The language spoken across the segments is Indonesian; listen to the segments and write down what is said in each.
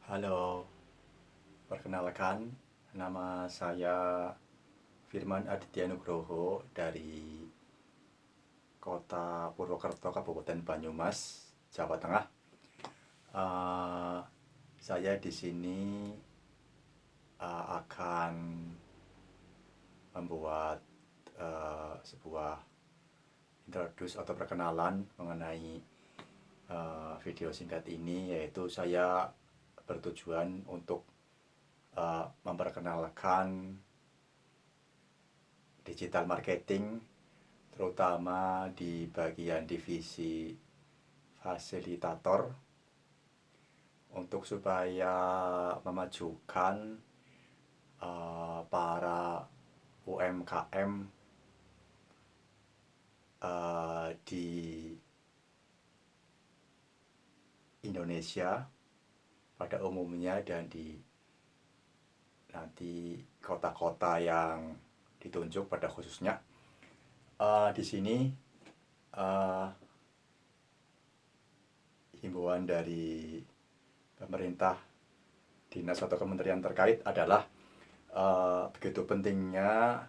Halo, perkenalkan, nama saya Firman Aditya Nugroho dari Kota Purwokerto, Kabupaten Banyumas, Jawa Tengah. Eh, saya di sini akan membuat sebuah introduce atau perkenalan mengenai video singkat ini, yaitu saya bertujuan untuk memperkenalkan digital marketing, terutama di bagian divisi fasilitator, untuk supaya memajukan para UMKM di Indonesia pada umumnya dan di nanti kota-kota yang ditunjuk pada khususnya. Di sini uh, himbauan dari pemerintah, dinas atau kementerian terkait adalah begitu pentingnya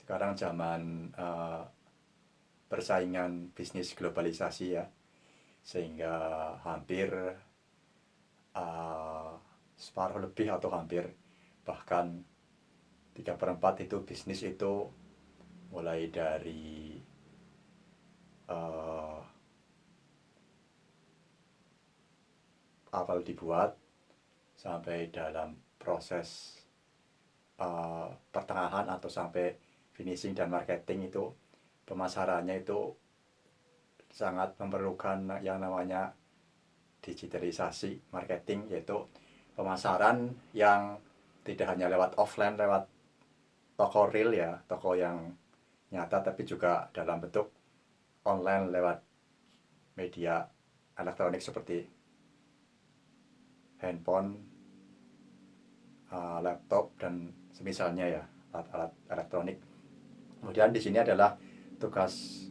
sekarang zaman persaingan bisnis globalisasi ya, sehingga hampir separuh lebih atau hampir bahkan 3/4 itu bisnis itu mulai dari awal dibuat sampai dalam proses pertengahan atau sampai finishing dan marketing, itu pemasarannya itu sangat memerlukan yang namanya digitalisasi marketing, yaitu pemasaran yang tidak hanya lewat offline, lewat toko real ya, toko yang nyata, tapi juga dalam bentuk online lewat media elektronik seperti handphone, laptop dan semisalnya ya, alat-alat elektronik. Kemudian di sini adalah tugas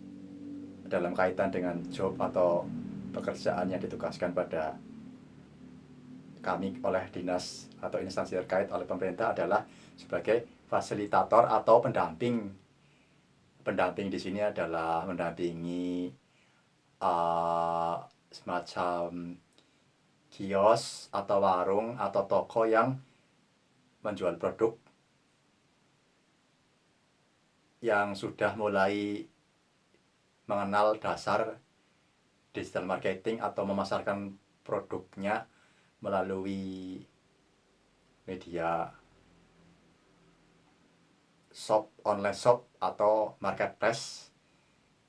dalam kaitan dengan job atau pekerjaan yang ditugaskan pada kami oleh dinas atau instansi terkait oleh pemerintah adalah sebagai fasilitator atau pendamping. Pendamping di sini adalah mendampingi semacam kios atau warung atau toko yang menjual produk yang sudah mulai mengenal dasar digital marketing atau memasarkan produknya melalui media shop, online shop atau marketplace,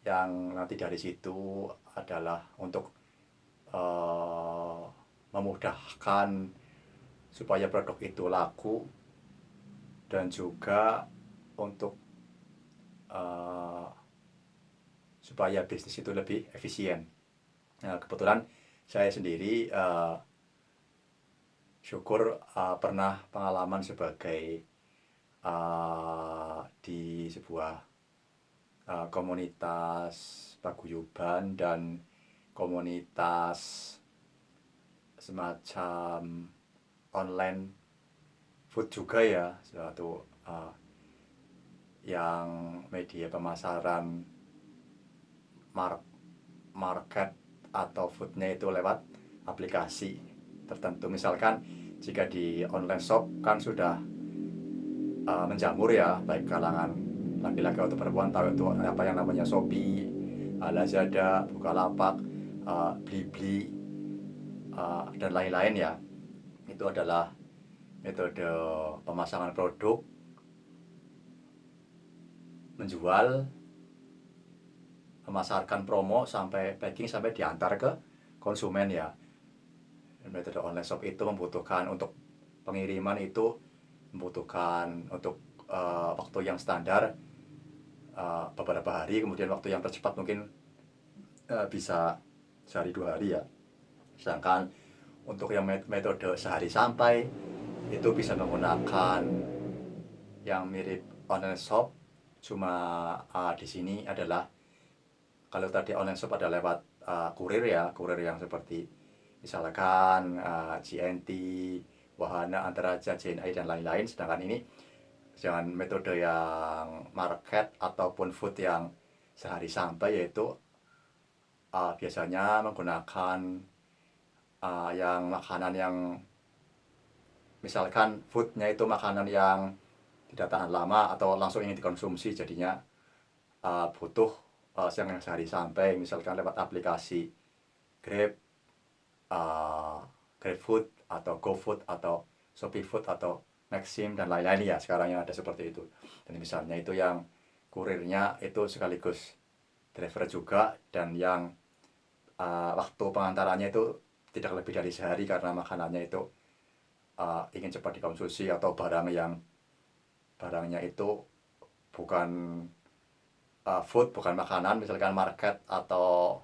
yang nanti dari situ adalah untuk memudahkan supaya produk itu laku dan juga untuk supaya bisnis itu lebih efisien. Nah, kebetulan saya sendiri syukur pernah pengalaman sebagai di sebuah komunitas paguyuban dan komunitas semacam online food juga ya, suatu yang media pemasaran market atau foodnya itu lewat aplikasi tertentu. Misalkan jika di online shop kan sudah menjamur ya, baik kalangan laki-laki atau perempuan tahu itu apa yang namanya Shopee, Lazada, Bukalapak, Blibli, dan lain-lain ya. Itu adalah metode pemasangan produk, menjual, memasarkan promo sampai packing sampai diantar ke konsumen ya. Metode online shop itu membutuhkan untuk pengiriman, itu membutuhkan untuk waktu yang standar beberapa hari, kemudian waktu yang tercepat mungkin bisa sehari 2 hari ya. Sedangkan untuk yang metode sehari sampai itu bisa menggunakan yang mirip online shop, cuma di sini adalah kalau tadi online shop ada lewat kurir ya, kurir yang seperti misalkan GNT, Wahana, Antaraja, JNI, dan lain-lain. Sedangkan ini dengan metode yang market ataupun food yang sehari sampai, yaitu biasanya menggunakan yang makanan yang misalkan foodnya itu makanan yang tidak tahan lama atau langsung ingin dikonsumsi, jadinya butuh yang sehari sampai, misalkan lewat aplikasi Grab, GrabFood atau GoFood atau ShopeeFood atau Maxim dan lain-lain ya, sekarang yang ada seperti itu. Dan misalnya itu yang kurirnya itu sekaligus driver juga, dan yang waktu pengantarannya itu tidak lebih dari sehari karena makanannya itu ingin cepat dikonsumsi, atau barangnya itu bukan food, bukan makanan, misalkan market atau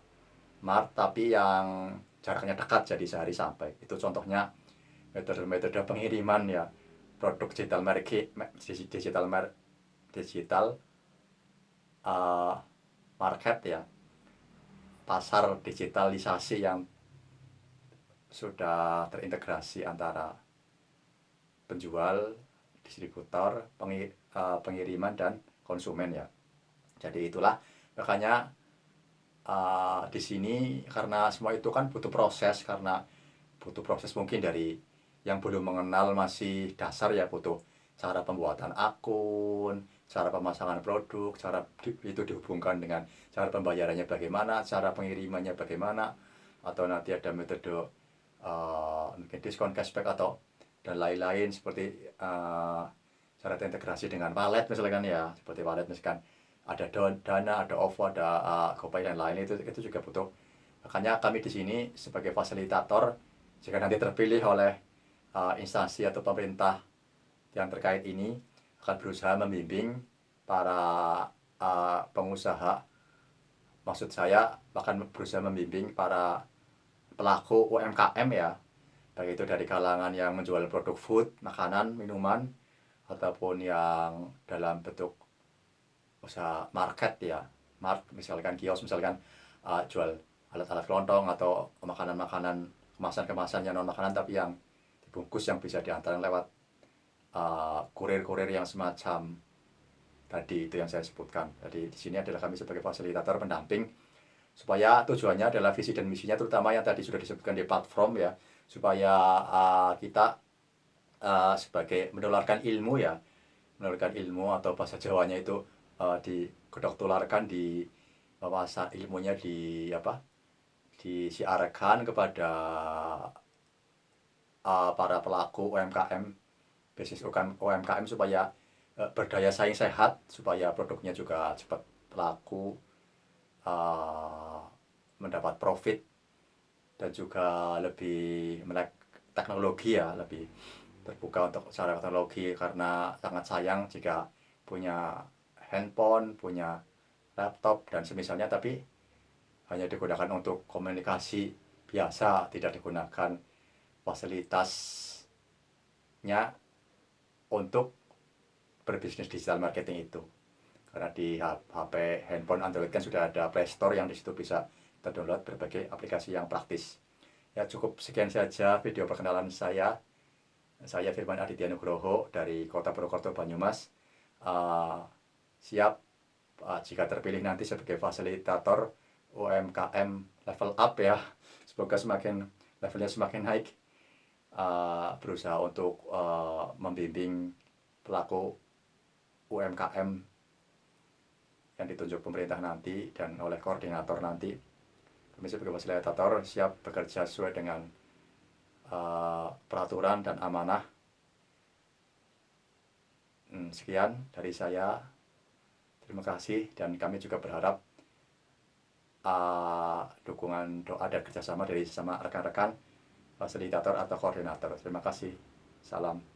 mart, tapi yang jaraknya dekat jadi sehari sampai. Itu contohnya metode-metode pengiriman ya, produk digital market ya, pasar digitalisasi yang sudah terintegrasi antara penjual, distributor, pengiriman, dan konsumen ya. Jadi itulah makanya di sini, karena semua itu kan butuh proses, karena butuh proses mungkin dari yang belum mengenal masih dasar ya, butuh cara pembuatan akun, cara pemasangan produk, cara itu dihubungkan dengan cara pembayarannya bagaimana, cara pengirimannya bagaimana, atau nanti ada metode mungkin diskon, cashback, atau dan lain-lain, seperti cara integrasi dengan wallet misalkan ya, seperti wallet misalkan ada Dana, ada OVO, ada GoPay dan lain, itu juga butuh. Makanya kami di sini sebagai fasilitator, jika nanti terpilih oleh instansi atau pemerintah yang terkait ini, akan berusaha membimbing para pengusaha, maksud saya akan berusaha membimbing para pelaku UMKM ya, baik itu dari kalangan yang menjual produk food, makanan, minuman, ataupun yang dalam bentuk usaha market ya, misalkan kios, misalkan jual alat-alat kelontong atau makanan-makanan, kemasan-kemasan yang non makanan tapi yang dibungkus, yang bisa diantar lewat kurir-kurir yang semacam tadi itu yang saya sebutkan. Jadi di sini adalah kami sebagai fasilitator pendamping, supaya tujuannya adalah visi dan misinya, terutama yang tadi sudah disebutkan di platform ya, supaya kita sebagai menularkan ilmu ya, menularkan ilmu, atau bahasa Jawanya itu digodok tularkan, di wawasan ilmunya disiarkan kepada para pelaku UMKM, bisnis UMKM, supaya berdaya saing sehat, supaya produknya juga cepat laku, mendapat profit, dan juga lebih melek teknologi ya, lebih terbuka untuk secara teknologi, karena sangat sayang jika punya handphone, punya laptop dan semisalnya, tapi hanya digunakan untuk komunikasi biasa, tidak digunakan fasilitasnya untuk berbisnis digital marketing itu. Karena di HP handphone Android kan sudah ada Play Store yang disitu bisa terdownload berbagai aplikasi yang praktis. Ya, cukup sekian saja video perkenalan saya. Saya Firman Aditya Nugroho dari Kota Purwokerto, Banyumas. Siap jika terpilih nanti sebagai fasilitator UMKM level up ya. Semoga levelnya semakin naik. Berusaha untuk membimbing pelaku UMKM yang ditunjuk pemerintah nanti dan oleh koordinator nanti. Kami sebagai fasilitator siap bekerja sesuai dengan peraturan dan amanah. Sekian dari saya. Terima kasih, dan kami juga berharap dukungan doa dan kerjasama dari sama rekan-rekan fasilitator atau koordinator. Terima kasih. Salam.